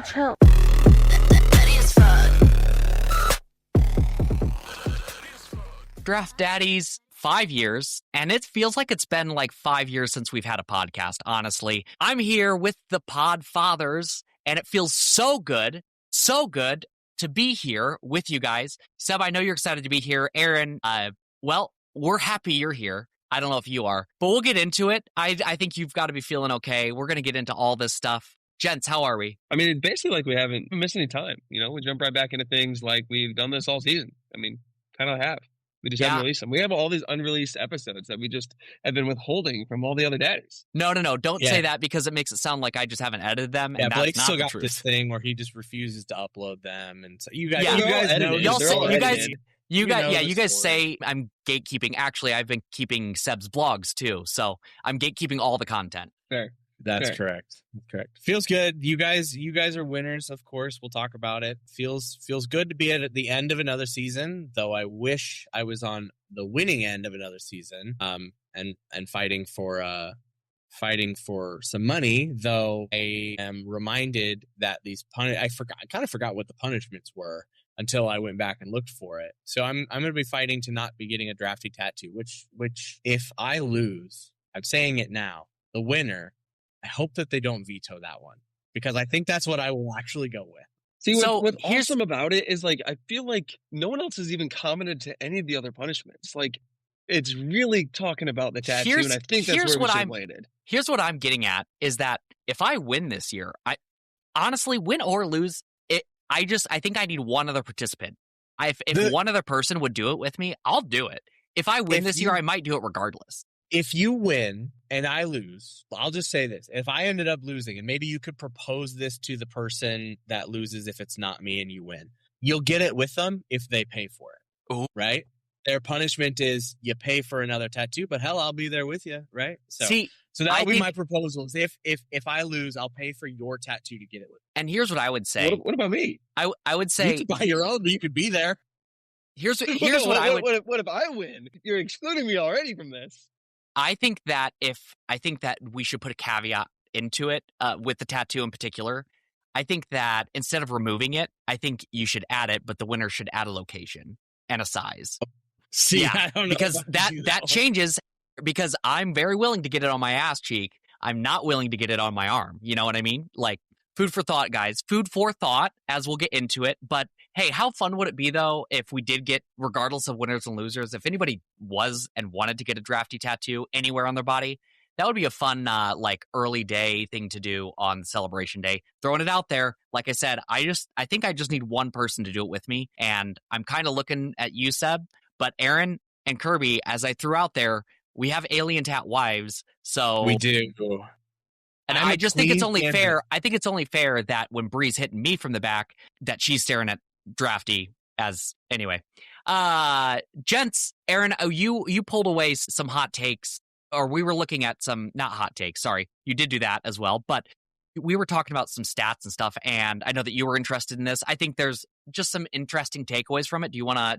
chill. Draft Daddies, 5 years, and it feels like it's been like 5 years since we've had a podcast, honestly. I'm here with the Pod Fathers, and it feels so good to be here with you guys. Seb, I know you're excited to be here. Aaron, well, we're happy you're here. I don't know if you are, but we'll get into it. I think you've got to be feeling okay. We're going to get into all this stuff. Gents, how are we? I mean, basically like we haven't missed any time. You know, we jump right back into things like we've done this all season. I mean, kind of have. We just haven't released them. We have all these unreleased episodes that we just have been withholding from all the other daddies. No. Don't say that because it makes it sound like I just haven't edited them. Yeah, and Blake that's still not got the this truth. thing where he just refuses to upload them, and so you guys edited. know. You guys story. say I'm gatekeeping. Actually, I've been keeping Seb's blogs too, so I'm gatekeeping all the content. Fair. That's Fair. correct. Feels good. You guys are winners, of course. We'll talk about it. Feels good to be at the end of another season, though I wish I was on the winning end of another season. And fighting for some money, though I am reminded that these I kind of forgot what the punishments were until I went back and looked for it. So I'm going to be fighting to not be getting a drafty tattoo, which if I lose, I'm saying it now, the winner, I hope that they don't veto that one, because I think that's what I will actually go with. See, So what's here's- awesome about it is, like, I feel like no one else has even commented to any of the other punishments. Like, it's really talking about the tattoo, and I think that's here's where we what should I'm- have landed. Here's what I'm getting at is that if I win this year, I honestly, win or lose, I think I need one other participant. If one other person would do it with me, I'll do it. If I win this year, I might do it regardless. If you win and I lose, I'll just say this. If I ended up losing, and maybe you could propose this to the person that loses if it's not me and you win, you'll get it with them if they pay for it. Ooh. Right? Their punishment is you pay for another tattoo, but hell, I'll be there with you, right? So that'll be my proposal. Is if I lose, I'll pay for your tattoo to get it with. And here's what I would say. What about me? I would You say could buy your own, but you could be there. here's what I would. What if I win? You're excluding me already from this. I think that we should put a caveat into it with the tattoo in particular. I think that instead of removing it, I think you should add it, but the winner should add a location and a size. See, Yeah, I don't know because about you, that though. changes. Because I'm very willing to get it on my ass cheek. I'm not willing to get it on my arm. You know what I mean? Like, food for thought, guys. Food for thought as we'll get into it. But hey, how fun would it be, though, if we did get, regardless of winners and losers, if anybody was and wanted to get a drafty tattoo anywhere on their body, that would be a fun, like, early day thing to do on Celebration Day. Throwing it out there. Like I said, I think I just need one person to do it with me. And I'm kind of looking at you, Seb. But Aaron and Kirby, as I threw out there, we have alien tat wives, so We do. And I'm I a just think it's queen only and- fair. I think it's only fair that when Bree's hitting me from the back, that she's staring at Drafty. As anyway, gents, Aaron, you pulled away some hot takes, or we were looking at some not hot takes. Sorry, you did do that as well, but we were talking about some stats and stuff, and I know that you were interested in this. I think there's just some interesting takeaways from it. Do you wanna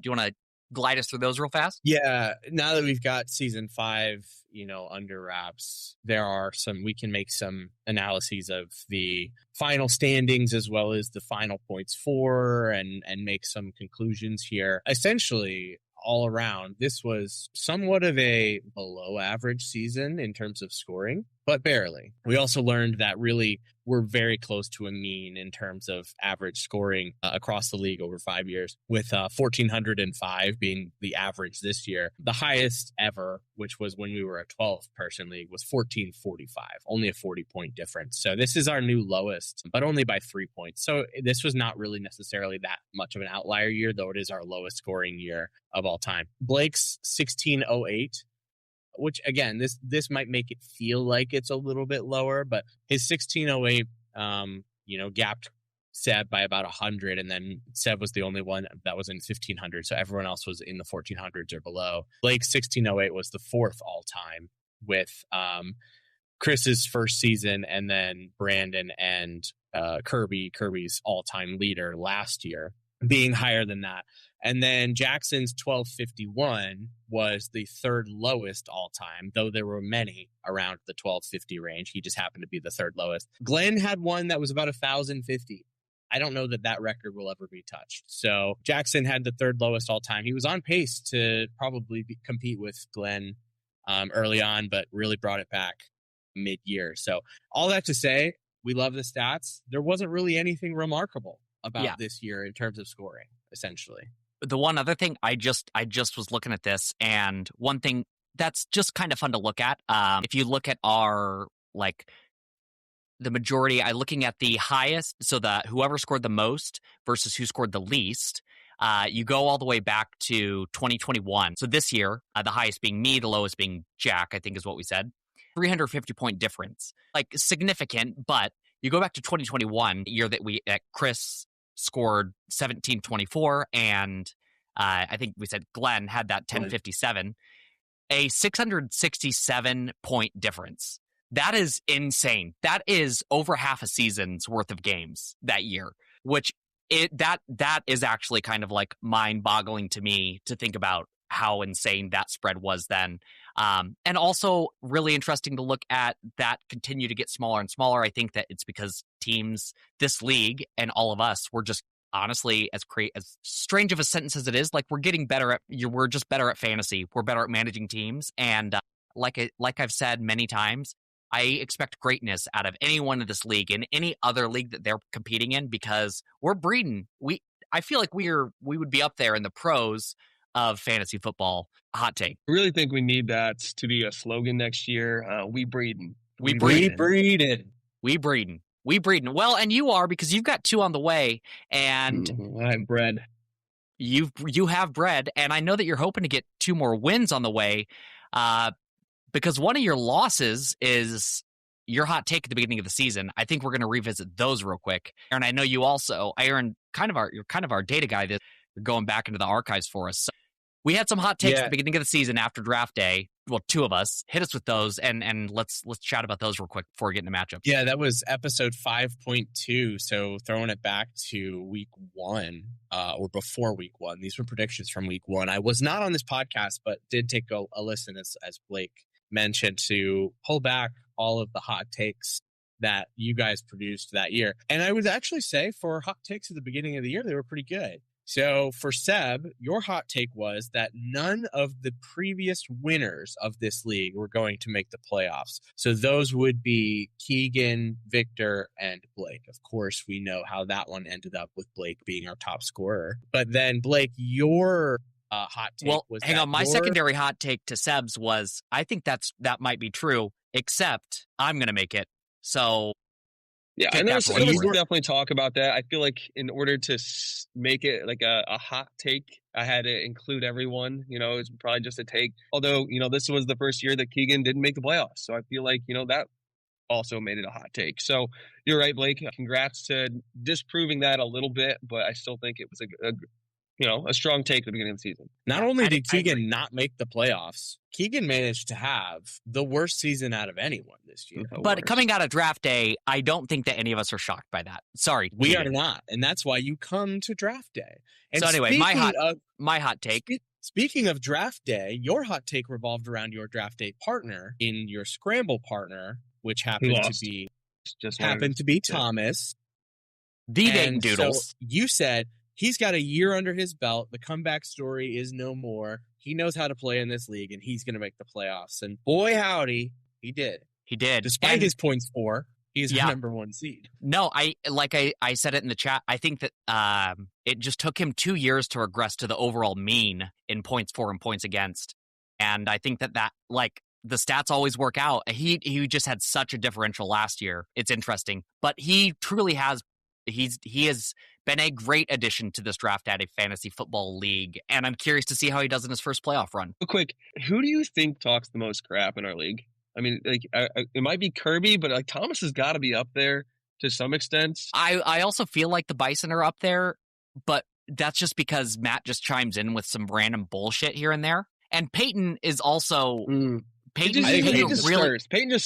glide us through those real fast? Yeah, now that we've got season 5, under wraps, we can make some analyses of the final standings as well as the final points for, and make some conclusions here. Essentially, all around, this was somewhat of a below average season in terms of scoring, but barely. We also learned that really we're very close to a mean in terms of average scoring across the league over 5 years, with 1,405 being the average this year. The highest ever, which was when we were a 12-person league, was 1,445, only a 40-point difference. So this is our new lowest, but only by 3 points. So this was not really necessarily that much of an outlier year, though it is our lowest scoring year of all time. Blake's 1608, which again, this might make it feel like it's a little bit lower, but his 1608, gapped Seb by about 100, and then Seb was the only one that was in 1,500, so everyone else was in the 1,400s or below. Blake's 1608 was the 4th all time, with Chris's first season, and then Brandon and Kirby's all time leader last year being higher than that. And then Jackson's 1251 was the 3rd lowest all time, though there were many around the 1250 range. He just happened to be the 3rd lowest. Glenn had one that was about 1,050. I don't know that record will ever be touched. So Jackson had the third lowest all time. He was on pace to probably compete with Glenn early on, but really brought it back mid-year. So all that to say, we love the stats. There wasn't really anything remarkable about this year in terms of scoring, essentially. The one other thing, I just was looking at this, and one thing that's just kind of fun to look at. If you look at our the majority, looking at the highest, so that whoever scored the most versus who scored the least, you go all the way back to 2021. So this year, the highest being me, the lowest being Jack, I think is what we said. 350-point difference. Significant, but you go back to 2021, year that Chris scored 1724, and I think we said Glenn had that 1057. A 667-point difference. That is insane. That is over half a season's worth of games that year, which that is actually kind of mind-boggling to me to think about how insane that spread was then. And also really interesting to look at that continue to get smaller and smaller. I think that it's because teams, this league, and all of us, we're just honestly, as strange of a sentence as it is, we're getting better we're just better at fantasy. We're better at managing teams. And like I've said many times, I expect greatness out of anyone in this league and any other league that they're competing in, because we're breeding. I feel like we would be up there in the pros of fantasy football. Hot take. I really think we need that to be a slogan next year. We breeding. We breeding. We breeding. We breeding. Well, and you are, because you've got 2 on the way, and I have bread. You have bread, and I know that you're hoping to get 2 more wins on the way, because one of your losses is your hot take at the beginning of the season. I think we're going to revisit those real quick. And I know you also, Aaron, you're kind of our data guy that you're going back into the archives for us. So we had some hot takes at the beginning of the season after draft day. Well, 2 of us. Hit us with those, and let's chat about those real quick before we get into matchups. Yeah, that was episode 5.2. So throwing it back to week 1, or before week 1. These were predictions from week 1. I was not on this podcast, but did take a listen, as Blake mentioned, to pull back all of the hot takes that you guys produced that year. And I would actually say for hot takes at the beginning of the year, they were pretty good. So for Seb, your hot take was that none of the previous winners of this league were going to make the playoffs. So those would be Keegan, Victor, and Blake. Of course, we know how that one ended up with Blake being our top scorer. But then, Blake, your hot take was... Hang on. My secondary hot take to Seb's was, I think that might be true, except I'm going to make it. So... Yeah, I know we'll definitely talk about that. I feel like in order to make it a hot take, I had to include everyone. It's probably just a take. Although, this was the first year that Keegan didn't make the playoffs. So I feel like, that also made it a hot take. So you're right, Blake. Congrats to disproving that a little bit, but I still think it was a strong take at the beginning of the season. Not only did Keegan not make the playoffs, Keegan managed to have the worst season out of anyone this year. But coming out of draft day, I don't think that any of us are shocked by that. Sorry. We are not. And that's why you come to draft day. And so anyway, my hot take. Speaking of draft day, your hot take revolved around your draft day partner in your scramble partner, which happened to be Thomas. The Dayton Doodles. So you said, he's got a year under his belt. The comeback story is no more. He knows how to play in this league, and he's going to make the playoffs. And boy, howdy, he did. He did. Despite his points for, he's the number 1 seed. No, I said it in the chat. I think that it just took him 2 years to regress to the overall mean in points for and points against. And I think that the stats always work out. He just had such a differential last year. It's interesting. But he truly has. He has been a great addition to this draft at a fantasy football league, and I'm curious to see how he does in his first playoff run. Real quick, who do you think talks the most crap in our league? I mean, it might be Kirby, but Thomas has got to be up there to some extent. I also feel like the Bison are up there, but that's just because Matt just chimes in with some random bullshit here and there, and Peyton is also. Peyton just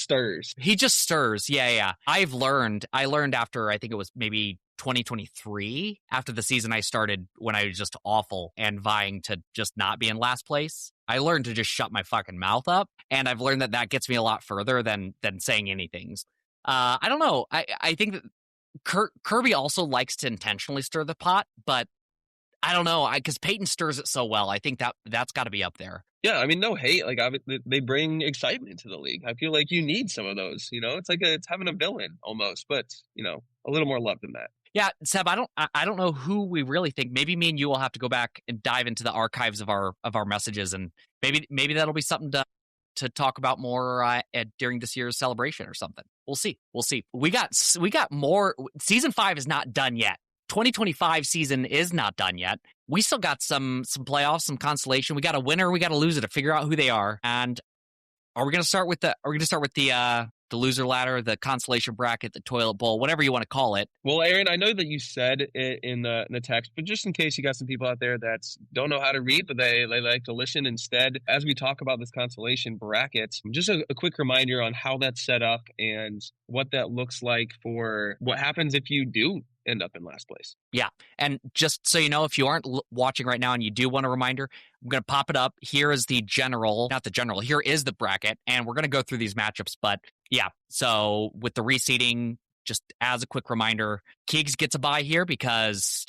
stirs. He just stirs. Yeah. I learned after, I think it was maybe 2023, after the season I started when I was just awful and vying to just not be in last place. I learned to just shut my fucking mouth up. And I've learned that gets me a lot further than saying anything. I don't know. I think that Kirby also likes to intentionally stir the pot, but I don't know, because Peyton stirs it so well. I think that's got to be up there. Yeah, I mean, no hate. Like, they bring excitement to the league. I feel like you need some of those. It's like it's having a villain almost, but a little more love than that. Yeah, Seb, I don't know who we really think. Maybe me and you will have to go back and dive into the archives of our messages, and maybe that'll be something to talk about more during this year's celebration or something. We'll see. We got more. Season 5 is not done yet. 2025 season is not done yet. We still got some playoffs, some consolation. We got a winner, we got a loser to figure out who they are. And are we going to start with the loser ladder, the consolation bracket, the toilet bowl, whatever you want to call it? Well, Aaron, I know that you said it in the text, but just in case you got some people out there that don't know how to read, but they like to listen instead, as we talk about this consolation bracket, just a quick reminder on how that's set up and what that looks like for what happens if you do end up in last place. Yeah. And just so you know, if you aren't watching right now and you do want a reminder, I'm going to pop it up. Here is here is the bracket, and we're going to go through these matchups. But yeah, so with the reseeding, just as a quick reminder, Keegs gets a bye here because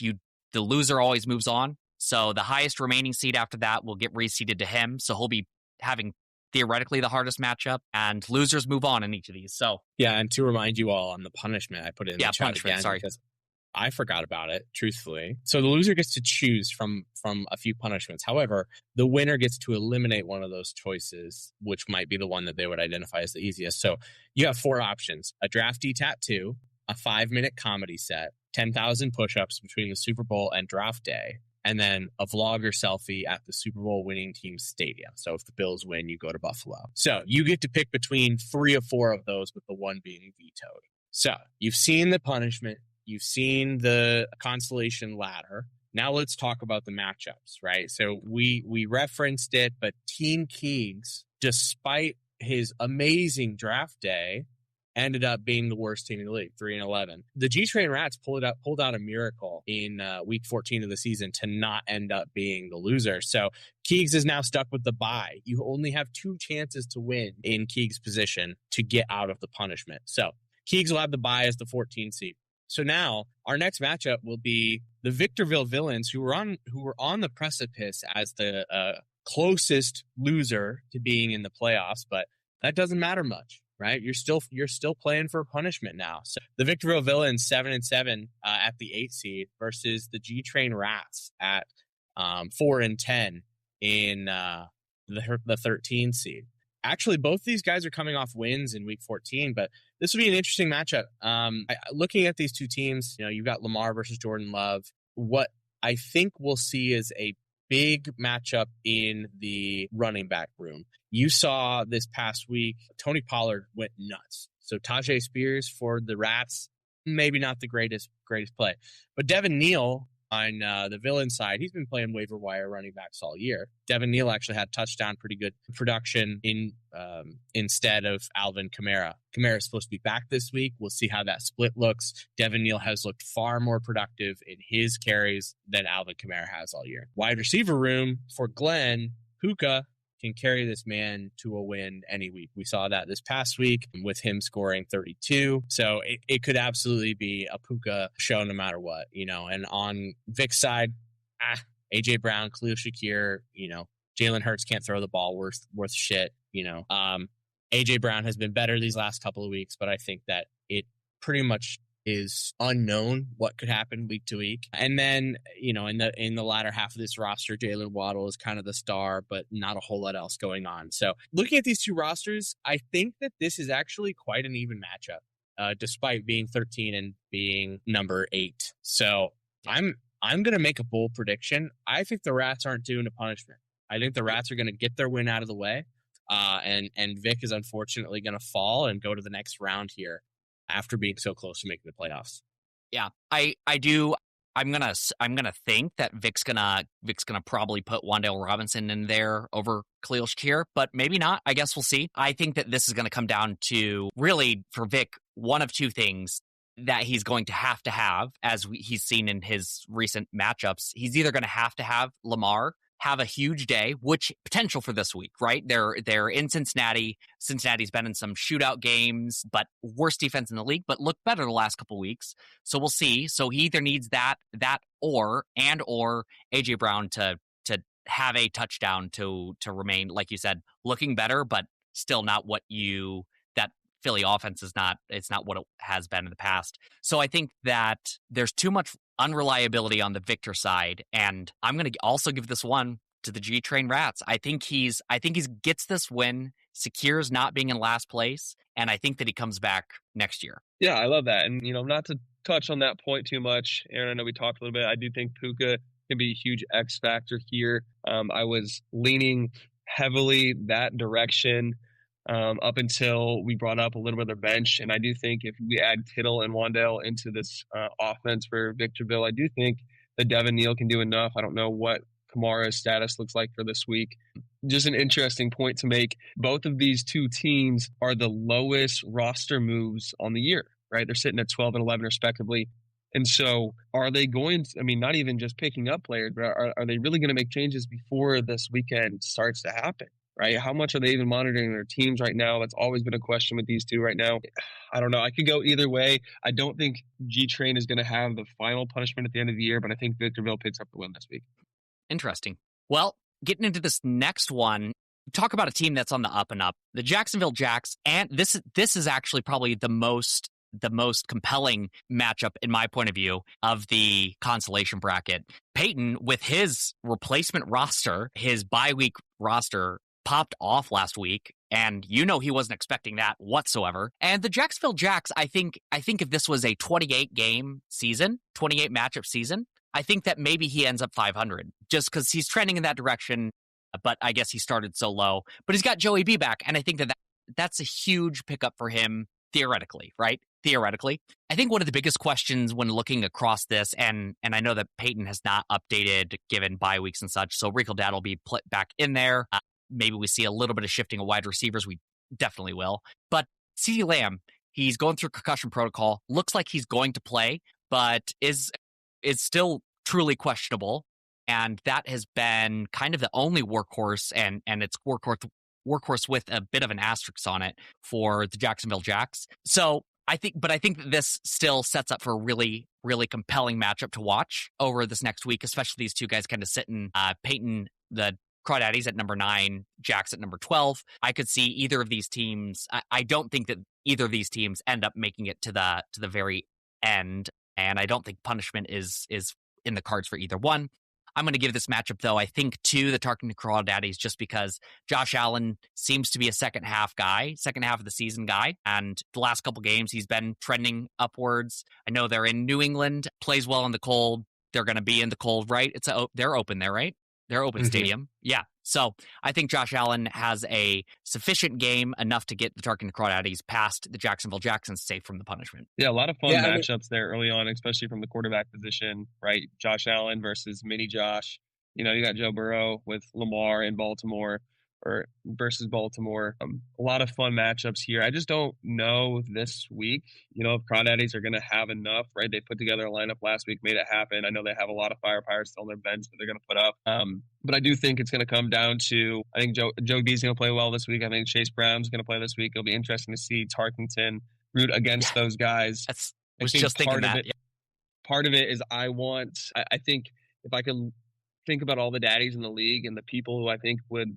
the loser always moves on. So the highest remaining seed after that will get reseeded to him. So he'll be having theoretically the hardest matchup, and losers move on in each of these. So yeah, and to remind you all on the punishment, I put it in the chat again, sorry. Because I forgot about it, truthfully. So the loser gets to choose from a few punishments. However, the winner gets to eliminate one of those choices, which might be the one that they would identify as the easiest. So you have 4 options: a draftee tattoo, a 5-minute comedy set, 10,000 push-ups between the Super Bowl and draft day, and then a vlogger selfie at the Super Bowl winning team's stadium. So if the Bills win, you go to Buffalo. So you get to pick between 3 or 4 of those, with the one being vetoed. So you've seen the punishment. You've seen the consolation ladder. Now let's talk about the matchups, right? So we referenced it, but Team Keegs, despite his amazing draft day, ended up being the worst team in the league, 3-11. The G-Train Rats pulled out a miracle in week 14 of the season to not end up being the loser. So Keegs is now stuck with the bye. You only have 2 chances to win in Keegs' position to get out of the punishment. So Keegs will have the bye as the 14th seed. So now our next matchup will be the Victorville Villains, who were on the precipice as the closest loser to being in the playoffs, but that doesn't matter much, right? You're still playing for punishment now. So the Victorville Villains 7-7 at the 8th seed versus the G-Train Rats at 4-10 in the 13th seed. Actually, both these guys are coming off wins in week 14, but this will be an interesting matchup. Looking at these two teams, you've got Lamar versus Jordan Love. What I think we'll see is a big matchup in the running back room. You saw this past week, Tony Pollard went nuts. So Tajay Spears for the Rats, maybe not the greatest play. But Devin Neal on the villain side, he's been playing waiver wire running backs all year. Devin Neal actually had touchdown, pretty good production instead of Alvin Kamara. Kamara is supposed to be back this week. We'll see how that split looks. Devin Neal has looked far more productive in his carries than Alvin Kamara has all year. Wide receiver room for Glenn, Puka can carry this man to a win any week. We saw that this past week with him scoring 32. So it could absolutely be a Puka show no matter what, And on Vic's side, AJ Brown, Khalil Shakir, Jalen Hurts can't throw the ball worth shit, AJ Brown has been better these last couple of weeks, but I think that it pretty much is unknown what could happen week to week. And then, in the latter half of this roster, Jalen Waddle is kind of the star, but not a whole lot else going on. So looking at these two rosters, I think that this is actually quite an even matchup, despite being 13 and being number 8. So I'm going to make a bold prediction. I think the Rats aren't doing a punishment. I think the Rats are going to get their win out of the way. And Vic is unfortunately going to fall and go to the next round here after being so close to making the playoffs. Yeah, I do. I'm gonna think that Vic's gonna probably put Wan'Dale Robinson in there over Khalil Shakir, but maybe not. I guess we'll see. I think that this is going to come down to, really, for Vic, one of two things that he's going to have, as he's seen in his recent matchups. He's either going to have Lamar have a huge day, which potential for this week, right? They're in Cincinnati. Cincinnati's been in some shootout games, but worst defense in the league, but looked better the last couple weeks. So we'll see. So he either needs that or AJ Brown to have a touchdown to remain, like you said, looking better, but still not what that Philly offense is not. It's not what it has been in the past. So I think that there's too much unreliability on the Victor side, and I'm going to also give this one to the G Train Rats. I think he's gets this win, secures not being in last place, and I think that he comes back next year. Yeah, I love that. And not to touch on that point too much, Aaron, I know we talked a little bit. I do think Puka can be a huge X factor here. I was leaning heavily that direction up until we brought up a little bit of their bench. And I do think if we add Kittle and Wandale into this offense for Victorville, I do think that Devin Neal can do enough. I don't know what Kamara's status looks like for this week. Just an interesting point to make. Both of these two teams are the lowest roster moves on the year, right? They're sitting at 12 and 11 respectively. And so are they going to, not even just picking up players, but are they really going to make changes before this weekend starts to happen? Right? How much are they even monitoring their teams right now? That's always been a question with these two right now. I don't know. I could go either way. I don't think G-Train is going to have the final punishment at the end of the year, but I think Victorville picks up the win this week. Interesting. Well, getting into this next one, talk about a team that's on the up and up. The Jacksonville Jacks, and this is actually probably the most compelling matchup in my point of view of the consolation bracket. Peyton, with his replacement roster, his bye week roster, popped off last week, and he wasn't expecting that whatsoever. And the Jacksonville Jacks, I think if this was a 28 matchup season, I think that maybe he ends up 500 just because he's trending in that direction. But I guess he started so low. But he's got Joey B back, and I think that's a huge pickup for him theoretically, right? Theoretically, I think one of the biggest questions when looking across this, and I know that Peyton has not updated given bye weeks and such, so Rico Dad will be back in there. Maybe we see a little bit of shifting of wide receivers. We definitely will. But CeeDee Lamb, he's going through concussion protocol. Looks like he's going to play, but is still truly questionable. And that has been kind of the only workhorse, and it's workhorse with a bit of an asterisk on it for the Jacksonville Jacks. So I think that this still sets up for a really, really compelling matchup to watch over this next week, especially these two guys kind of sitting, Peyton, the Crawdaddies at number 9, Jacks at number 12. I could see either of these teams. I don't think that either of these teams end up making it to the very end, and I don't think punishment is in the cards for either one. I'm going to give this matchup, though, I think, to the Tarkin Crawdaddies just because Josh Allen seems to be a second half of the season guy. And the last couple games, he's been trending upwards. I know they're in New England, plays well in the cold. They're going to be in the cold, right? They're open there, right? They're open stadium. Yeah. So I think Josh Allen has a sufficient game enough to get the Tarkin Crawdaddies past the Jacksonville Jacksons safe from the punishment. Yeah, a lot of fun matchups there early on, especially from the quarterback position, right? Josh Allen versus mini Josh. You got Joe Burrow with Lamar in Baltimore or versus Baltimore. A lot of fun matchups here. I just don't know this week, if Crawdaddies are going to have enough, right? They put together a lineup last week, made it happen. I know they have a lot of firepower still on their bench that they're going to put up. But I do think it's going to come down to, I think Joe B's going to play well this week. I think Chase Brown's going to play this week. It'll be interesting to see Tarkenton root against those guys. I was just thinking that. Part of it is I think if I could think about all the daddies in the league and the people who I think would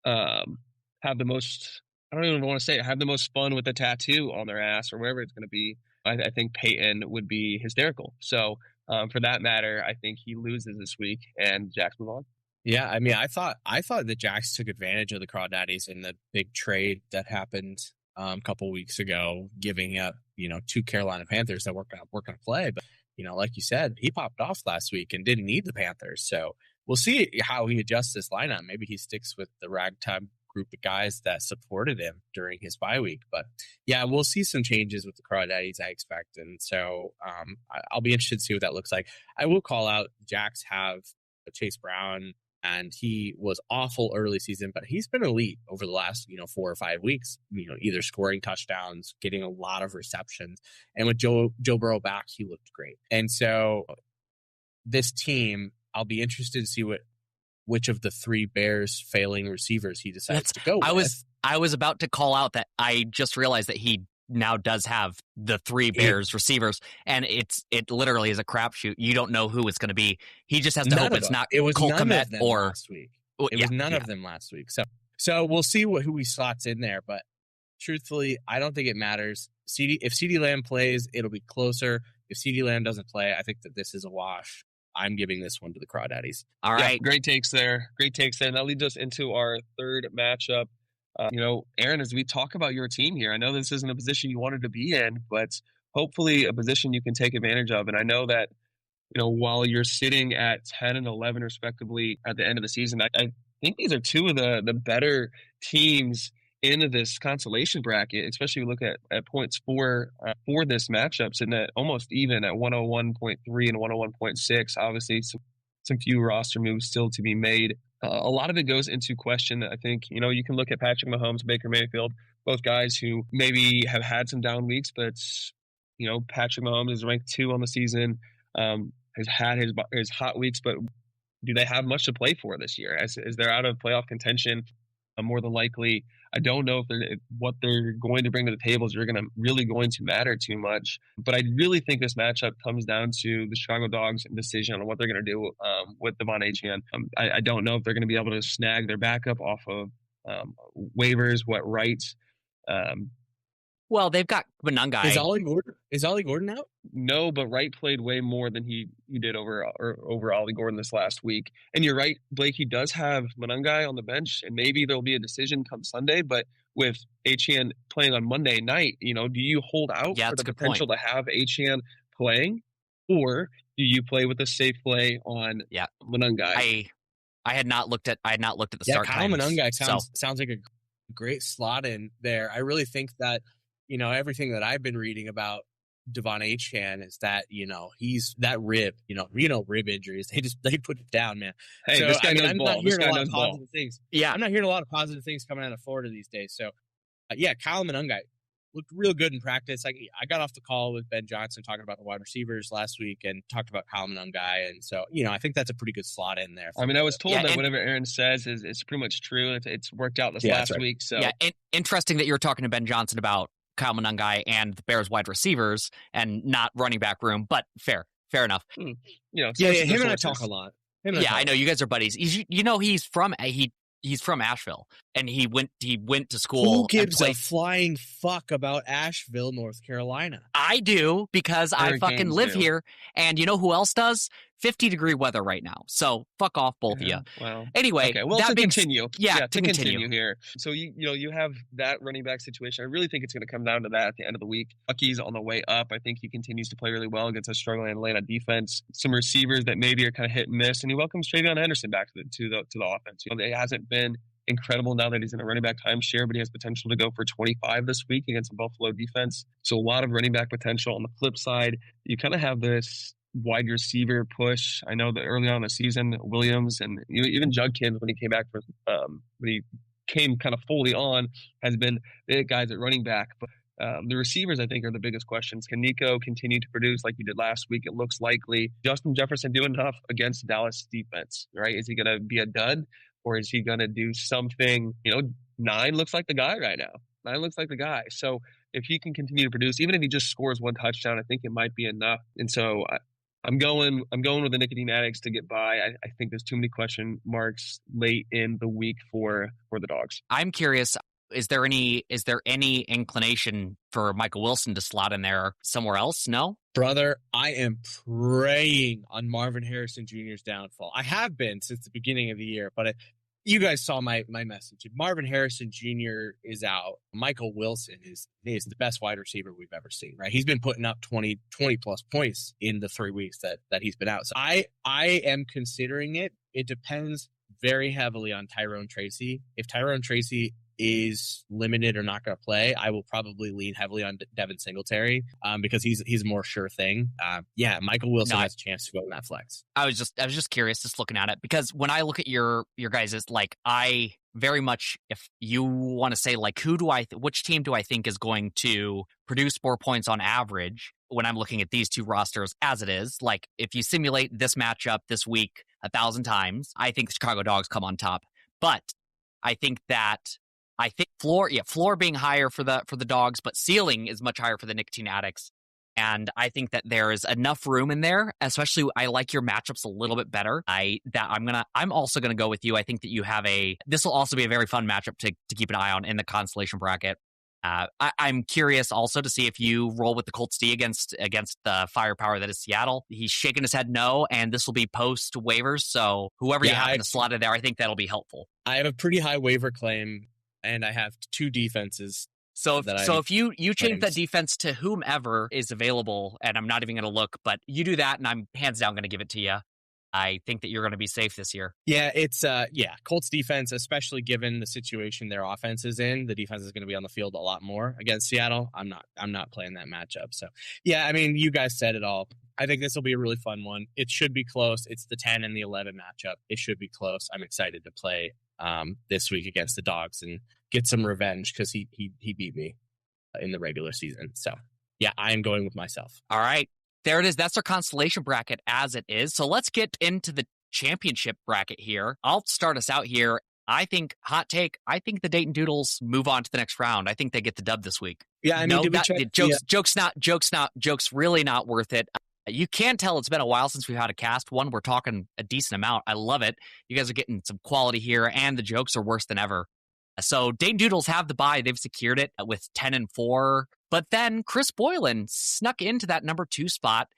have the most, I don't even want to say it, have the most fun with the tattoo on their ass or wherever it's going to be, I think Peyton would be hysterical. So for that matter, I think he loses this week and Jacks move on. Yeah, I thought the Jacks took advantage of the Crawdaddies in the big trade that happened a couple weeks ago, giving up 2 Carolina Panthers that weren't going to play. But like you said, he popped off last week and didn't need the Panthers. So we'll see how he adjusts this lineup. Maybe he sticks with the ragtime group of guys that supported him during his bye week. But yeah, we'll see some changes with the Crawdaddies, I expect. And so I'll be interested to see what that looks like. I will call out Jacks have Chase Brown, and he was awful early season, but he's been elite over the last 4 or 5 weeks, either scoring touchdowns, getting a lot of receptions. And with Joe Burrow back, he looked great. And so this team, I'll be interested to see what which of the three Bears failing receivers he decides to go with. I was about to call out that I just realized that he now does have the three Bears receivers, and it literally is a crapshoot. You don't know who it's going to be. He just has to hope it's not Cole Kmet or last week. It was none of them last week. So we'll see who he slots in there. But truthfully, I don't think it matters. If CeeDee Lamb plays, it'll be closer. If CeeDee Lamb doesn't play, I think that this is a wash. I'm giving this one to the Crawdaddies. All right. Yeah, great takes there. And that leads us into our third matchup. Aaron, as we talk about your team here, I know this isn't a position you wanted to be in, but hopefully a position you can take advantage of. And I know that, while you're sitting at 10 and 11 respectively at the end of the season, I think these are two of the better teams in this consolation bracket, especially if you look at points for this matchup, sitting at almost even at 101.3 and 101.6. Obviously, some few roster moves still to be made. A lot of it goes into question. I think, you can look at Patrick Mahomes, Baker Mayfield, both guys who maybe have had some down weeks, but, Patrick Mahomes is ranked 2 on the season, has had his hot weeks, but do they have much to play for this year? As they're out of playoff contention, more than likely, I don't know if what they're going to bring to the table is really going to matter too much. But I really think this matchup comes down to the Chicago Dogs' decision on what they're going to do with Devon Achane. I don't know if they're going to be able to snag their backup off of waivers, rights. Well, they've got Monangai. Is Ollie Gordon out? No, but Wright played way more than he did over Ollie Gordon this last week. And you're right, Blake, he does have Monangai on the bench, and maybe there'll be a decision come Sunday. But with Achane playing on Monday night, do you hold out for the potential to have Achane playing, or do you play with a safe play on Monangai? I had not looked at the start Kyle times. Monangai sounds like a great slot in there. I really think that everything that I've been reading about Devon Achane is that, he's that rib, rib injuries. They put it down, man. Hey, this guy knows ball. This guy knows ball. Things. Yeah. I'm not hearing a lot of positive things coming out of Florida these days. So, Kyle Monangai looked real good in practice. I got off the call with Ben Johnson talking about the wide receivers last week and talked about Kyle Monangai. And so, I think that's a pretty good slot in there. I was told that whatever Aaron says is pretty much true. It's worked out this last week. So and interesting that you were talking to Ben Johnson about Kyle Monangai and the Bears wide receivers and not running back room, but fair enough. Him and I talk a lot. I know you guys are buddies. He's from Asheville, and he went to school. Who gives a flying fuck about Asheville, North Carolina? I do, because I fucking live here, and you know who else does? 50-degree weather right now. So fuck off, both of you. Well, anyway, okay. Well, to continue. To continue here. So you have that running back situation. I really think it's going to come down to that at the end of the week. Bucky's on the way up. I think he continues to play really well against a struggling Atlanta defense. Some receivers that maybe are kind of hit and miss, and he welcomes Travion Henderson back to the offense. It hasn't been incredible now that he's in a running back timeshare, but he has potential to go for 25 this week against the Buffalo defense. So a lot of running back potential. On the flip side, you kind of have this wide receiver push. I know that early on in the season, Williams and even Judkins, when he came back when he came kind of fully on, has been the guys at running back. But the receivers, I think, are the biggest questions. Can Nico continue to produce like he did last week? It looks likely. Justin Jefferson doing enough against the Dallas defense, right? Is he going to be a dud, or is he going to do something? 9 looks like the guy right now. 9 looks like the guy. So if he can continue to produce, even if he just scores 1 touchdown, I think it might be enough. And so I'm going with the nicotine addicts to get by. I think there's too many question marks late in the week for the Dogs. I'm curious, is there any inclination for Michael Wilson to slot in there somewhere else? No? Brother, I am praying on Marvin Harrison Jr.'s downfall. I have been since the beginning of the year, but you guys saw my message. If Marvin Harrison Jr. is out, Michael Wilson is the best wide receiver we've ever seen, right? He's been putting up 20 plus points in the 3 weeks that he's been out. So I am considering it. It depends very heavily on Tyrone Tracy. If Tyrone Tracy is limited or not going to play, I will probably lean heavily on Devin Singletary because he's a more sure thing. Michael Wilson has a chance to go in that flex. I was just curious, just looking at it, because when I look at your guys', I very much, if you want to say which team do I think is going to produce more points on average when I'm looking at these two rosters as it is, if you simulate this matchup this week 1,000 times. I think the Chicago Dogs come on top. But I think floor being higher for the Dogs, but ceiling is much higher for the Nicotine Addicts. And I think that there is enough room in there, especially I like your matchups a little bit better. I'm also gonna go with you. I think that this will also be a very fun matchup to keep an eye on in the consolation bracket. I'm curious also to see if you roll with the Colts D against the firepower that is Seattle. He's shaking his head no, and this will be post waivers. So whoever you happen to slot in there, I think that'll be helpful. I have a pretty high waiver claim, and I have 2 defenses. So if you change that defense to whomever is available, and I'm not even going to look, but you do that, and I'm hands down going to give it to you. I think that you're going to be safe this year. Yeah, it's Colts defense, especially given the situation their offense is in. The defense is going to be on the field a lot more against Seattle. I'm not playing that matchup. So yeah, I mean, you guys said it all. I think this will be a really fun one. It should be close. It's the 10 and the 11 matchup. It should be close. I'm excited to play this week against the Dogs and get some revenge because he beat me in the regular season. So yeah, I am going with myself. All right. There it is. That's our constellation bracket as it is. So let's get into the championship bracket here. I'll start us out here. I think, hot take, I think the Dayton Doodles move on to the next round. I think they get the dub this week. Yeah, I mean, jokes really not worth it. You can tell it's been a while since we've had a cast. One, we're talking a decent amount. I love it. You guys are getting some quality here, and the jokes are worse than ever. So Dayton Doodles have the bye. They've secured it with 10-4. But then Chris Boylan snuck into that number 2 spot.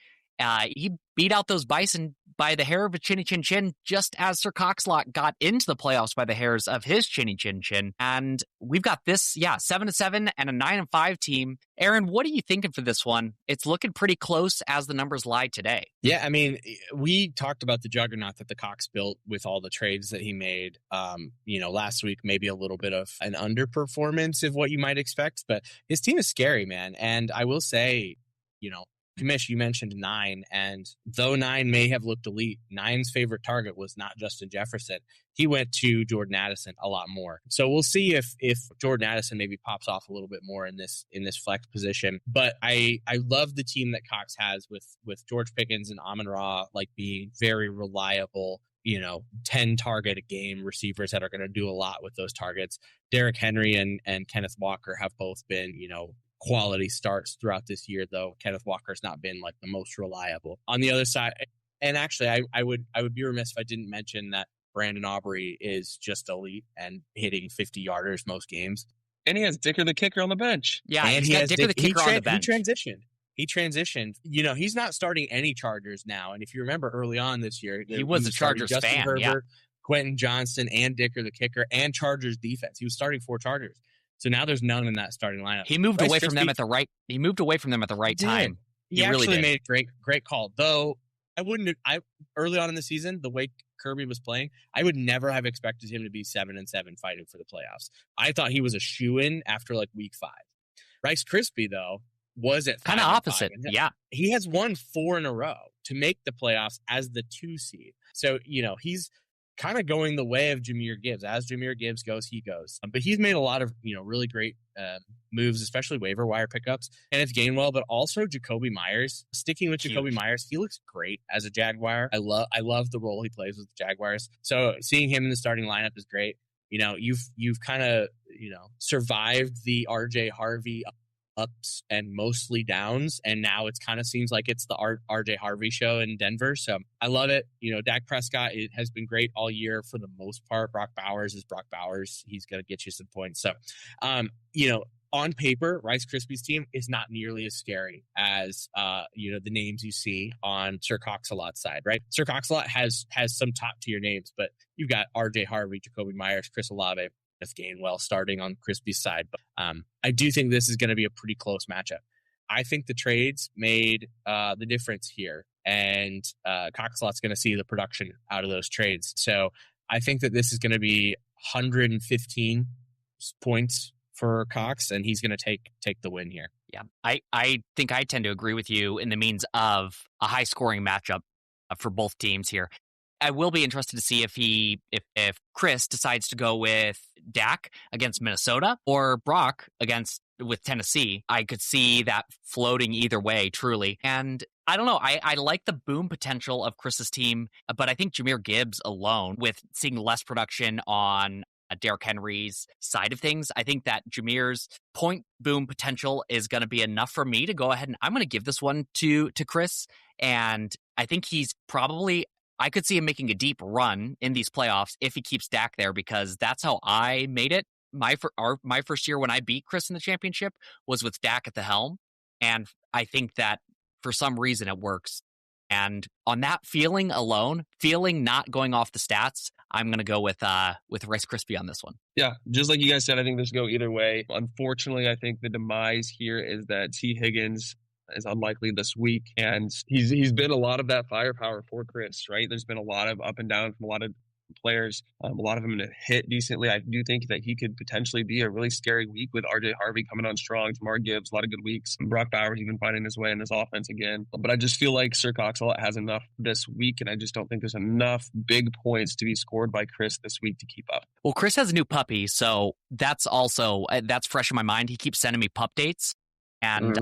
He beat out those Bison by the hair of a chinny chin chin, just as Sir Coxlot got into the playoffs by the hairs of his chinny chin chin. And we've got this, 7-7 and a 9-5 team. Aaron, what are you thinking for this one? It's looking pretty close as the numbers lie today. Yeah, I mean, we talked about the juggernaut that the Cox built with all the trades that he made. Last week, maybe a little bit of an underperformance of what you might expect, but his team is scary, man. And I will say, Kamish, you mentioned 9, and though 9 may have looked elite, 9's favorite target was not Justin Jefferson. He went to Jordan Addison a lot more. So we'll see if Jordan Addison maybe pops off a little bit more in this flex position. But I love the team that Cox has with George Pickens and Amon-Ra being very reliable, 10 target a game receivers that are going to do a lot with those targets. Derrick Henry and Kenneth Walker have both been, quality starts throughout this year, though Kenneth Walker's not been the most reliable. On the other side, and actually I would be remiss if I didn't mention that Brandon Aubrey is just elite and hitting 50-yarders most games. And he has Dicker the kicker on the bench. Yeah, and he has Dicker the kicker on the bench. He transitioned. He's not starting any Chargers now. And if you remember early on this year, he was a Chargers Justin fan. Herbert, Quentin Johnston, and Dicker the kicker, and Chargers defense. He was starting 4 Chargers. So now there's none in that starting lineup. He moved away from them at the right. He moved away from them at the right time. He really actually did. made a great call. Though early on in the season, the way Kirby was playing, I would never have expected him to be 7-7 fighting for the playoffs. I thought he was a shoo-in after week 5. Rice Krispie though was at kind of opposite. Yeah, he has won 4 in a row to make the playoffs as the 2 seed. So he's kind of going the way of Jahmyr Gibbs. As Jahmyr Gibbs goes, he goes. But he's made a lot of, really great moves, especially waiver wire pickups. And it's Gainwell, but also Jacoby Myers. Sticking with Jacoby Myers, he looks great as a Jaguar. I love the role he plays with the Jaguars. So seeing him in the starting lineup is great. You've kind of, survived the RJ Harvey ups and mostly downs, and now it's kind of seems like it's the RJ Harvey show in Denver. So I love it. Dak Prescott has been great all year for the most part. Brock Bowers is Brock Bowers. He's going to get you some points. So, on paper, Rice Krispies team is not nearly as scary as the names you see on Sir Cox-a-Lot's side, right? Sir Cox-a-Lot has some top tier names, but you've got RJ Harvey, Jacoby Myers, Chris Olave, Gainwell starting on Crispy's side. But I do think this is going to be a pretty close matchup. I think the trades made the difference here, and Coxlot's going to see the production out of those trades. So I think that this is going to be 115 points for Cox, and he's going to take the win here. Yeah, I think I tend to agree with you in the means of a high scoring matchup for both teams here. I will be interested to see if Chris decides to go with Dak against Minnesota or Brock with Tennessee. I could see that floating either way, truly. And I don't know. I like the boom potential of Chris's team, but I think Jahmyr Gibbs alone, with seeing less production on Derrick Henry's side of things, I think that Jahmyr's point boom potential is going to be enough for me to go ahead and I'm going to give this one to Chris. And I think he's probably, I could see him making a deep run in these playoffs if he keeps Dak there, because that's how I made it. My first year when I beat Chris in the championship was with Dak at the helm. And I think that for some reason it works. And on that feeling alone, feeling not going off the stats, I'm going to go with Rice Krispie on this one. Yeah, just like you guys said, I think this go either way. Unfortunately, I think the demise here is that T. Higgins is unlikely this week, and he's been a lot of that firepower for Chris, right? There's been a lot of up and down from a lot of players, a lot of them to hit decently. I do think that he could potentially be a really scary week with RJ Harvey coming on strong, Jamar Gibbs, a lot of good weeks, and Brock Bowers even finding his way in his offense again. But I just feel like Sir Cox-a-Lot has enough this week, and I just don't think there's enough big points to be scored by Chris this week to keep up. Well, Chris has a new puppy, so that's also that's fresh in my mind. He keeps sending me pup dates, and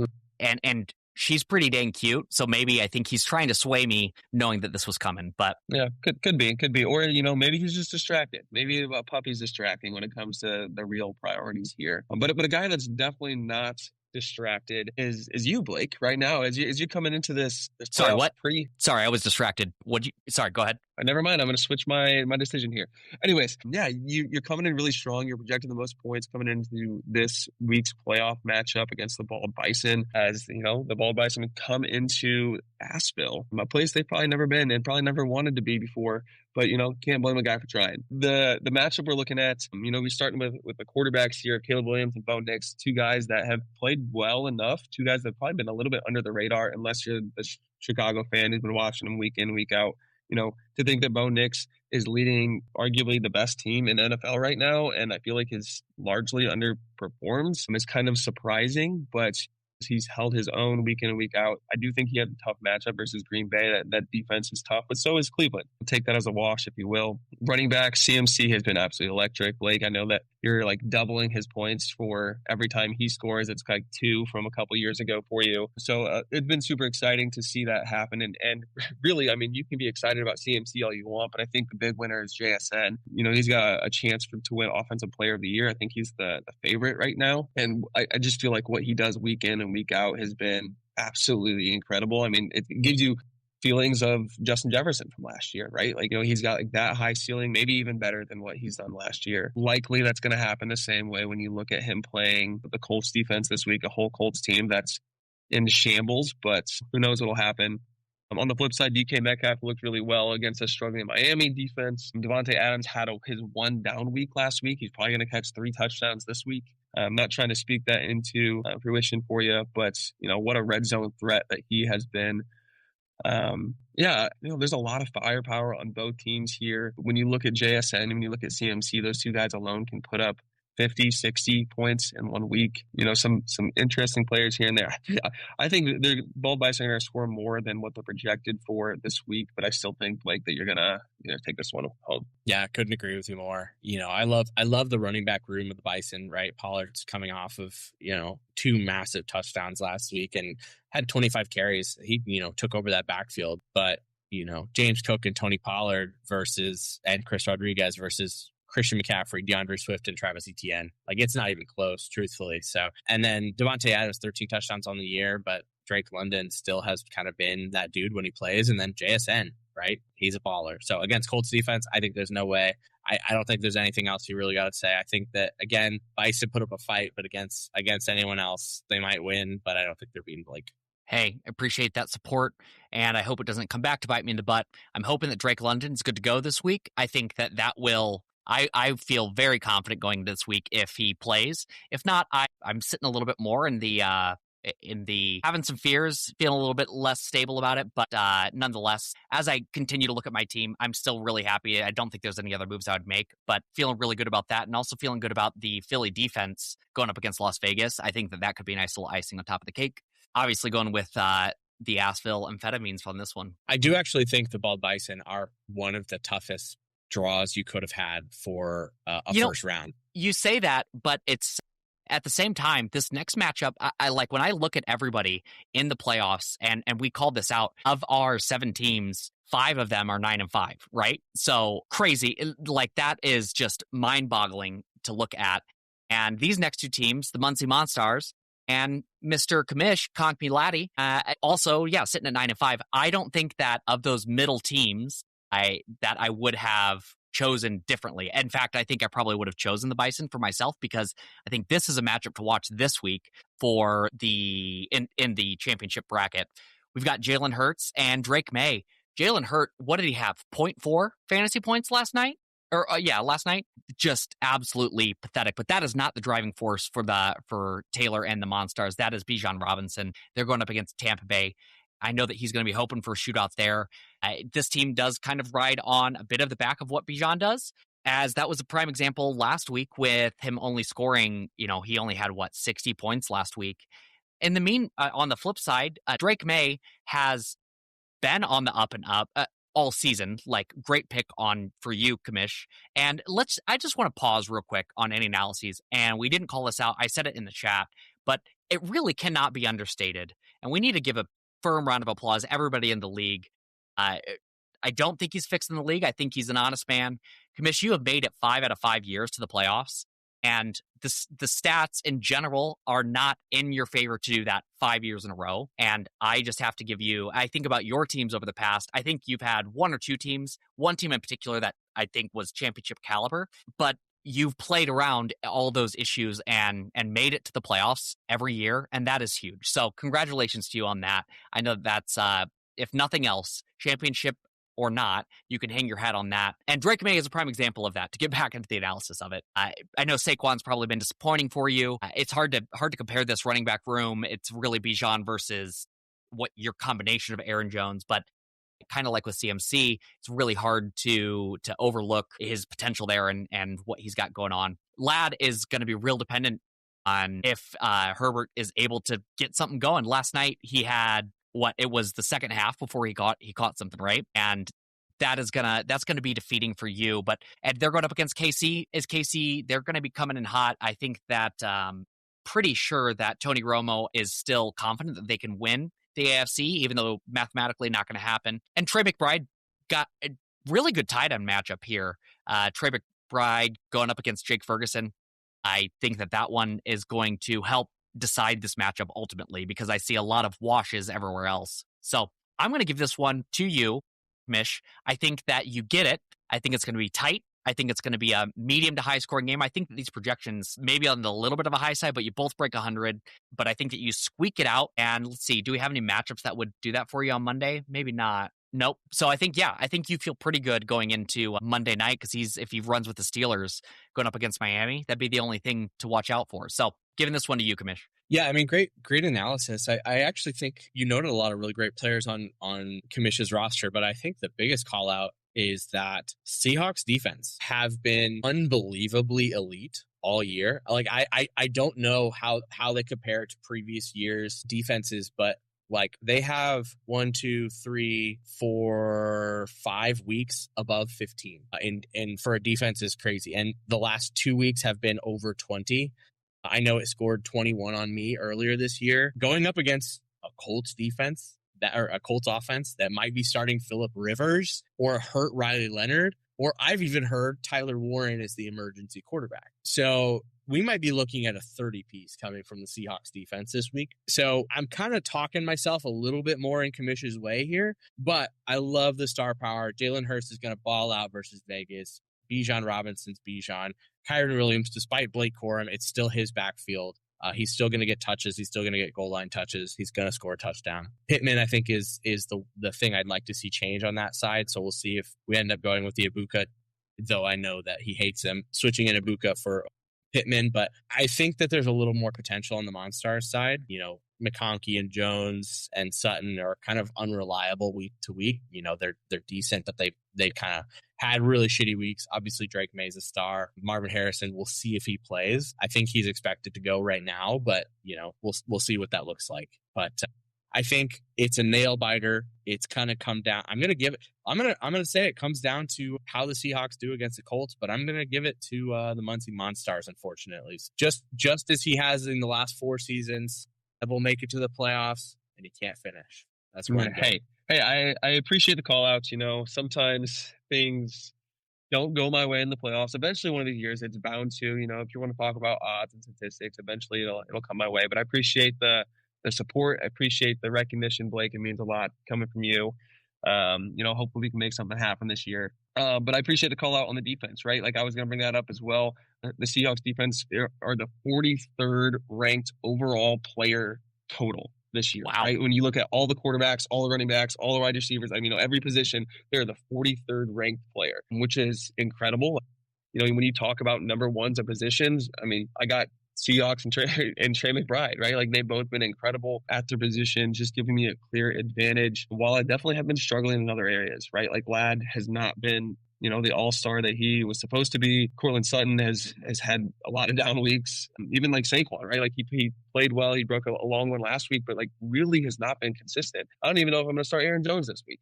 she's pretty dang cute. So maybe I think he's trying to sway me knowing that this was coming. But yeah, could be. Or, maybe he's just distracted. Maybe a puppy's distracting when it comes to the real priorities here. But a guy that's definitely not distracted is you, Blake, right now as you coming into this sorry, what? Sorry, I was distracted. Sorry, go ahead. Never mind. I'm going to switch my decision here. Anyways, yeah, you're coming in really strong. You're projecting the most points coming into this week's playoff matchup against the Bald Bison. As the Bald Bison come into Asheville, a place they've probably never been and probably never wanted to be before. But can't blame a guy for trying. The matchup we're looking at, we're starting with the quarterbacks here, Caleb Williams and Bo Nix, two guys that have played well enough, two guys that have probably been a little bit under the radar, unless you're a Chicago fan who's been watching them week in, week out. To think that Bo Nix is leading arguably the best team in NFL right now, and I feel like is largely underperformed. It's kind of surprising, but he's held his own week in and week out. I do think he had a tough matchup versus Green Bay. That defense is tough, but so is Cleveland. Take that as a wash, if you will. Running back, CMC has been absolutely electric. Blake, I know that you're like doubling his points for every time he scores. It's like 2 from a couple years ago for you. So it's been super exciting to see that happen. And really, I mean, you can be excited about CMC all you want, but I think the big winner is JSN. He's got a chance to win Offensive Player of the Year. I think he's the favorite right now. And I just feel like what he does week in and week out has been absolutely incredible. I mean, it gives you feelings of Justin Jefferson from last year, right? Like, he's got like that high ceiling, maybe even better than what he's done last year. Likely that's going to happen the same way when you look at him playing the Colts defense this week, a whole Colts team that's in shambles, but who knows what'll happen. On the flip side, DK Metcalf looked really well against a struggling Miami defense. Devontae Adams had his one down week last week. He's probably going to catch 3 touchdowns this week. I'm not trying to speak that into fruition for you, but what a red zone threat that he has been. There's a lot of firepower on both teams here. When you look at JSN and when you look at CMC, those two guys alone can put up 50, 60 points in 1 week. Some interesting players here and there. I think the Bald Bison are going to score more than what they're projected for this week, but I still think, Blake, that you're going to take this one home. Yeah, I couldn't agree with you more. I love the running back room of the Bison, right? Pollard's coming off of, 2 massive touchdowns last week and had 25 carries. He, took over that backfield, but, James Cook and Tony Pollard and Chris Rodriguez versus Christian McCaffrey, DeAndre Swift, and Travis Etienne. Like, it's not even close, truthfully. So, and then Devontae Adams, 13 touchdowns on the year, but Drake London still has kind of been that dude when he plays. And then JSN, right? He's a baller. So against Colts defense, I think there's no way. I don't think there's anything else you really got to say. I think that, again, Bison put up a fight, but against anyone else, they might win, but I don't think they're beating Blake. Hey, appreciate that support, and I hope it doesn't come back to bite me in the butt. I'm hoping that Drake London's good to go this week. I think that will... I feel very confident going this week if he plays. If not, I'm sitting a little bit more in the having some fears, feeling a little bit less stable about it. But nonetheless, as I continue to look at my team, I'm still really happy. I don't think there's any other moves I would make, but feeling really good about that, and also feeling good about the Philly defense going up against Las Vegas. I think that could be a nice little icing on top of the cake. Obviously, going with the Asheville amphetamines on this one. I do actually think the Bald Bison are one of the toughest draws you could have had for a first round. You say that, but it's at the same time, this next matchup, I like when I look at everybody in the playoffs, and we called this out, of our 7 teams, 5 of them are 9-5, right? So crazy. Like that is just mind boggling to look at. And these next 2 teams, the Muncie Monstars and Mr. Kamish, Conk Me Laddie, also, sitting at 9-5. I don't think that of those middle teams, I would have chosen differently. In fact, I think I probably would have chosen the Bison for myself, because I think this is a matchup to watch this week for in the championship bracket. We've got Jalen Hurts and Drake May. Jalen Hurts, what did he have? 0.4 fantasy points last night? Last night. Just absolutely pathetic. But that is not the driving force for Taylor and the Monstars. That is Bijan Robinson. They're going up against Tampa Bay. I know that he's going to be hoping for a shootout there. This team does kind of ride on a bit of the back of what Bijan does, as that was a prime example last week with him only scoring, he only had 60 points last week. On the flip side, Drake May has been on the up and up all season. Like, great pick for you, Kamish. And I just want to pause real quick on any analyses. And we didn't call this out. I said it in the chat, but it really cannot be understated. And we need to give a firm round of applause, everybody in the league. I don't think he's fixing the league. I think he's an honest man. Kamish, you have made it 5 out of 5 years to the playoffs. And the stats in general are not in your favor to do that 5 years in a row. And I just have to give you, I think about your teams over the past. I think you've had 1 or 2 teams, one team in particular that I think was championship caliber, but you've played around all those issues and made it to the playoffs every year. And that is huge. So congratulations to you on that. I know that's, if nothing else, championship or not, you can hang your hat on that. And Drake May is a prime example of that, to get back into the analysis of it. I know Saquon's probably been disappointing for you. It's hard to compare this running back room. It's really Bijan versus what your combination of Aaron Jones, but kind of like with CMC, it's really hard to overlook his potential there and what he's got going on. Ladd is going to be real dependent on if Herbert is able to get something going. Last night he had it was the second half before he caught something, right? And that's gonna be defeating for you. But they're going up against KC. They're going to be coming in hot. I think that pretty sure that Tony Romo is still confident that they can win the AFC, even though mathematically not going to happen. And Trey McBride got a really good tight end matchup here. Trey McBride going up against Jake Ferguson. I think that one is going to help decide this matchup ultimately, because I see a lot of washes everywhere else. So I'm going to give this one to you, Mish. I think that you get it. I think it's going to be tight. I think it's going to be a medium to high scoring game. I think that these projections maybe on the little bit of a high side, but you both break 100. But I think that you squeak it out. And let's see, do we have any matchups that would do that for you on Monday? Maybe not. Nope. So I think you feel pretty good going into Monday night, because if he runs with the Steelers going up against Miami, that'd be the only thing to watch out for. So giving this one to you, Kamish. Yeah, I mean, great analysis. I actually think you noted a lot of really great players on Kamish's roster, but I think the biggest call out is that Seahawks defense have been unbelievably elite all year. Like, I don't know how they compare to previous years' defenses, but like, they have 1, 2, 3, 4, 5 weeks above 15. And for a defense is crazy. And the last 2 weeks have been over 20. I know it scored 21 on me earlier this year. Going up against a Colts defense or a Colts offense that might be starting Phillip Rivers or a hurt Riley Leonard, or I've even heard Tyler Warren is the emergency quarterback. So we might be looking at a 30-piece coming from the Seahawks defense this week. So I'm kind of talking myself a little bit more in Kamish's way here, but I love the star power. Jalen Hurts is going to ball out versus Vegas. Bijan Robinson's Bijan. Kyren Williams, despite Blake Corum, it's still his backfield. He's still going to get touches. He's still going to get goal line touches. He's going to score a touchdown. Pittman, I think, is the thing I'd like to see change on that side. So we'll see if we end up going with the Ibuka, though I know that he hates him, switching in Ibuka for Pittman. But I think that there's a little more potential on the Monstars side. McConkey and Jones and Sutton are kind of unreliable week to week. They're decent, but they kind of had really shitty weeks. Obviously, Drake May's a star. Marvin Harrison, we'll see if he plays. I think he's expected to go right now, but we'll see what that looks like. But I think it's a nail biter. It's gonna come down. I'm gonna say it comes down to how the Seahawks do against the Colts, but I'm gonna give it to the Muncie Monstars, unfortunately. Just as he has in the last 4 seasons, that will make it to the playoffs and he can't finish. That's where I'm going. Hey, I appreciate the call outs. Sometimes things don't go my way in the playoffs. Eventually, one of these years, it's bound to. If you want to talk about odds and statistics, eventually it'll come my way. But I appreciate the support. I appreciate the recognition, Blake. It means a lot coming from you. Hopefully we can make something happen this year. But I appreciate the call out on the defense, right? Like I was going to bring that up as well. The Seahawks defense are the 43rd ranked overall player total this year. Wow. Right? When you look at all the quarterbacks, all the running backs, all the wide receivers, every position, they're the 43rd ranked player, which is incredible. When you talk about number ones of positions, I got Seahawks and Trey McBride, right? Like they've both been incredible at their position, just giving me a clear advantage. While I definitely have been struggling in other areas, right? Like Ladd has not been, the all-star that he was supposed to be. Cortland Sutton has had a lot of down weeks. Even like Saquon, right? Like he played well. He broke a long one last week, but like really has not been consistent. I don't even know if I'm going to start Aaron Jones this week.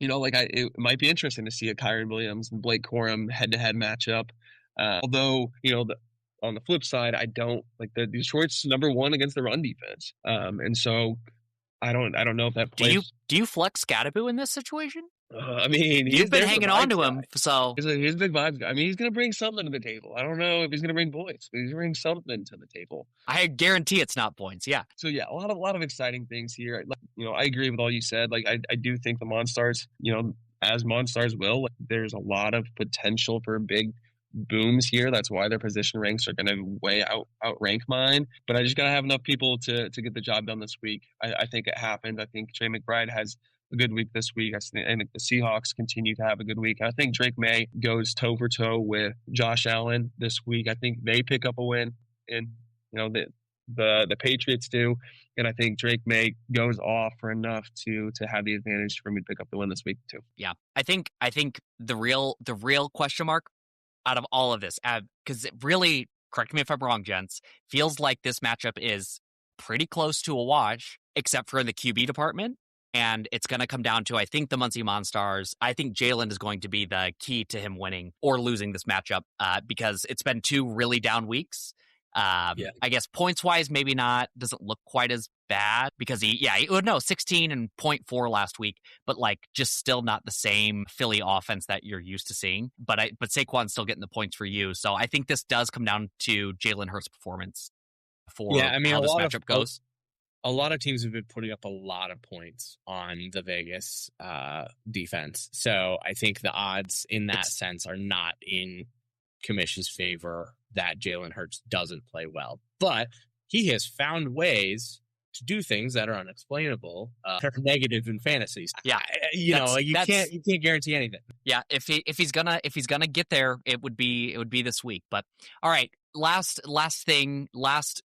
It might be interesting to see a Kyron Williams and Blake Corum head-to-head matchup. Although, on the flip side, I don't like the Detroit's number one against the run defense. And so I don't know if that plays. Do you flex Scadaboo in this situation? You've been hanging on to him, so he's a big vibes guy. He's going to bring something to the table. I don't know if he's going to bring points, but he's going to bring something to the table. I guarantee it's not points. Yeah. So yeah, a lot of exciting things here. I agree with all you said. Like I do think the Monstars, as Monstars will, there's a lot of potential for big booms here. That's why their position ranks are going to way outrank mine. But I just got to have enough people to get the job done this week. I think it happened. I think Trey McBride has a good week this week. I think the Seahawks continue to have a good week. I think Drake May goes toe for toe with Josh Allen this week. I think they pick up a win, and the Patriots do. And I think Drake May goes off for enough to have the advantage for me to pick up the win this week too. Yeah, I think the real question mark out of all of this, because it really, correct me if I'm wrong, gents, feels like this matchup is pretty close to a wash, except for in the QB department. And it's going to come down to, I think, the Muncie Monstars. I think Jalen is going to be the key to him winning or losing this matchup because it's been 2 really down weeks. I guess points-wise, maybe not. Doesn't look quite as bad because he 16 and 0.4 last week, but like just still not the same Philly offense that you're used to seeing. But Saquon's still getting the points for you. So I think this does come down to Jalen Hurts' performance for how this matchup goes. A lot of teams have been putting up a lot of points on the Vegas defense. So I think the odds in that sense are not in Commission's favor that Jalen Hurts doesn't play well. But he has found ways to do things that are unexplainable, that are negative in fantasies. Yeah, you can't guarantee anything. Yeah, if he's gonna get there, it would be this week. But all right. Last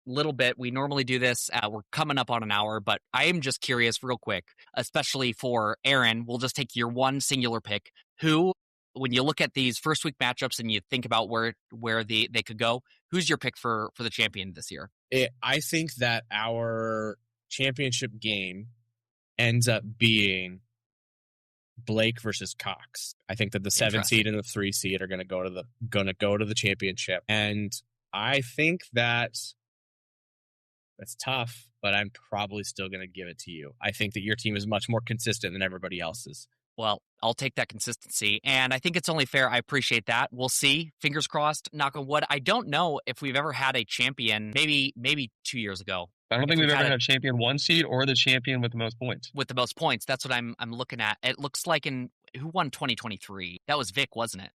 little bit. We normally do this. We're coming up on an hour, but I am just curious real quick, especially for Aaron, we'll just take your one singular pick. Who, when you look at these first week matchups and you think about where they could go, who's your pick for the champion this year? I think that our championship game ends up being Blake versus Cox. I think that the 7 seed and the 3 seed are going to go to the championship, and I think that's tough, but I'm probably still going to give it to you. I think that your team is much more consistent than everybody else's. Well, I'll take that consistency, and I think it's only fair. I appreciate that. We'll see. Fingers crossed. Knock on wood. I don't know if we've ever had a champion. Maybe 2 years ago. I don't think we've ever had a champion 1 seed or the champion with the most points. With the most points, that's what I'm looking at. It looks like who won 2023? That was Vic, wasn't it?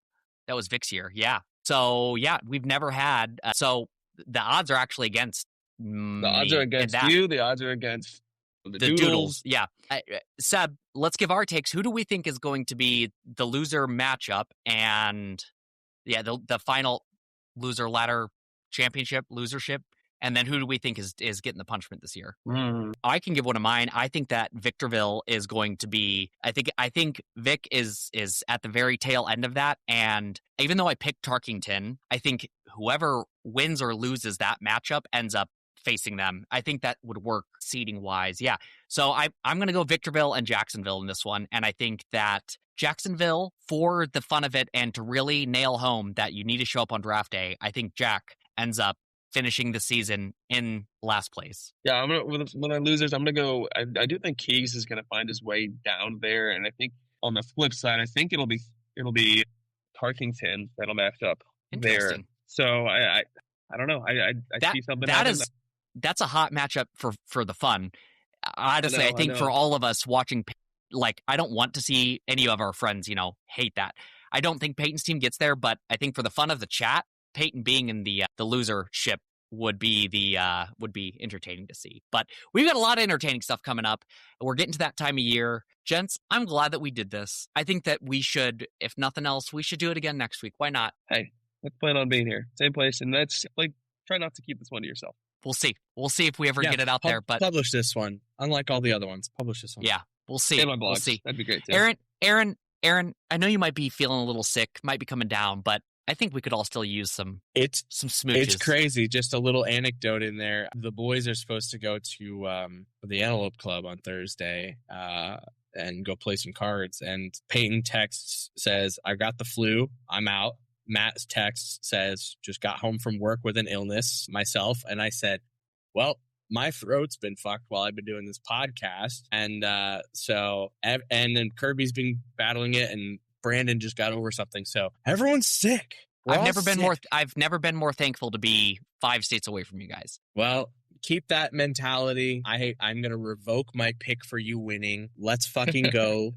That was Vic's year. Yeah. So yeah, we've never had. So the odds are actually against. The odds are against you. The odds are against the Doodles. Yeah. Seb, let's give our takes. Who do we think is going to be the loser matchup and the final loser ladder championship losership? And then who do we think is getting the punishment this year? I can give one of mine. I think that Victorville is going to be. I think Vic is at the very tail end of that. And even though I picked Tarkington, I think whoever wins or loses that matchup ends up facing them. I think that would work seeding wise. Yeah. So I'm going to go Victorville and Jacksonville in this one. And I think that Jacksonville, for the fun of it and to really nail home that you need to show up on draft day, I think Jack ends up finishing the season in last place. Yeah, I'm gonna with our losers. I'm gonna go. I do think Keegs is gonna find his way down there, and I think on the flip side, I think it'll be Tarkington that'll match up there. Interesting. So I don't know. I see something. That's a hot matchup for the fun. Honestly, I think for all of us watching, like, I don't want to see any of our friends, hate that. I don't think Peyton's team gets there, but I think for the fun of the chat, Peyton being in the losership would be entertaining to see. But we've got a lot of entertaining stuff coming up. We're getting to that time of year. Gents, I'm glad that we did this. I think that we should, if nothing else, we should do it again next week. Why not? Hey, let's plan on being here. Same place. And that's try not to keep this one to yourself. We'll see. We'll see if we ever get it out there. But publish this one. Unlike all the other ones, publish this one. Yeah, we'll see. And my blogs. We'll see. That'd be great too. Aaron, I know you might be feeling a little sick, might be coming down, but I think we could all still use some smooches. It's crazy. Just a little anecdote in there. The boys are supposed to go to the Antelope Club on Thursday and go play some cards. And Peyton texts, says, I got the flu. I'm out. Matt's text says, just got home from work with an illness myself. And I said, well, my throat's been fucked while I've been doing this podcast. And and then Kirby's been battling it, and Brandon just got over something. So everyone's sick. I've never been more thankful to be 5 states away from you guys. Well, keep that mentality. I'm going to revoke my pick for you winning. Let's fucking go.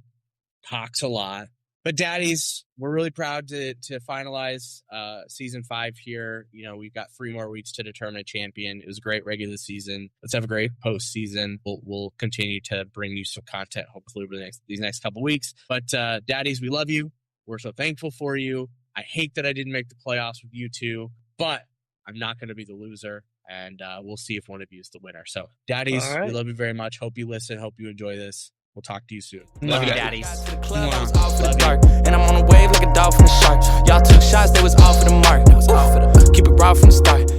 Talks a lot. But daddies, we're really proud to finalize season 5 here. We've got 3 more weeks to determine a champion. It was a great regular season. Let's have a great postseason. We'll continue to bring you some content, hopefully, over these next couple weeks. But daddies, we love you. We're so thankful for you. I hate that I didn't make the playoffs with you two, but I'm not going to be the loser. And we'll see if one of you is the winner. So, daddies, we love you very much. Hope you listen. Hope you enjoy this. We'll talk to you soon. Love you, daddies. And I'm on a wave like a dolphin and shark. Y'all took shots, they was all for the mark. Keep it raw from the start.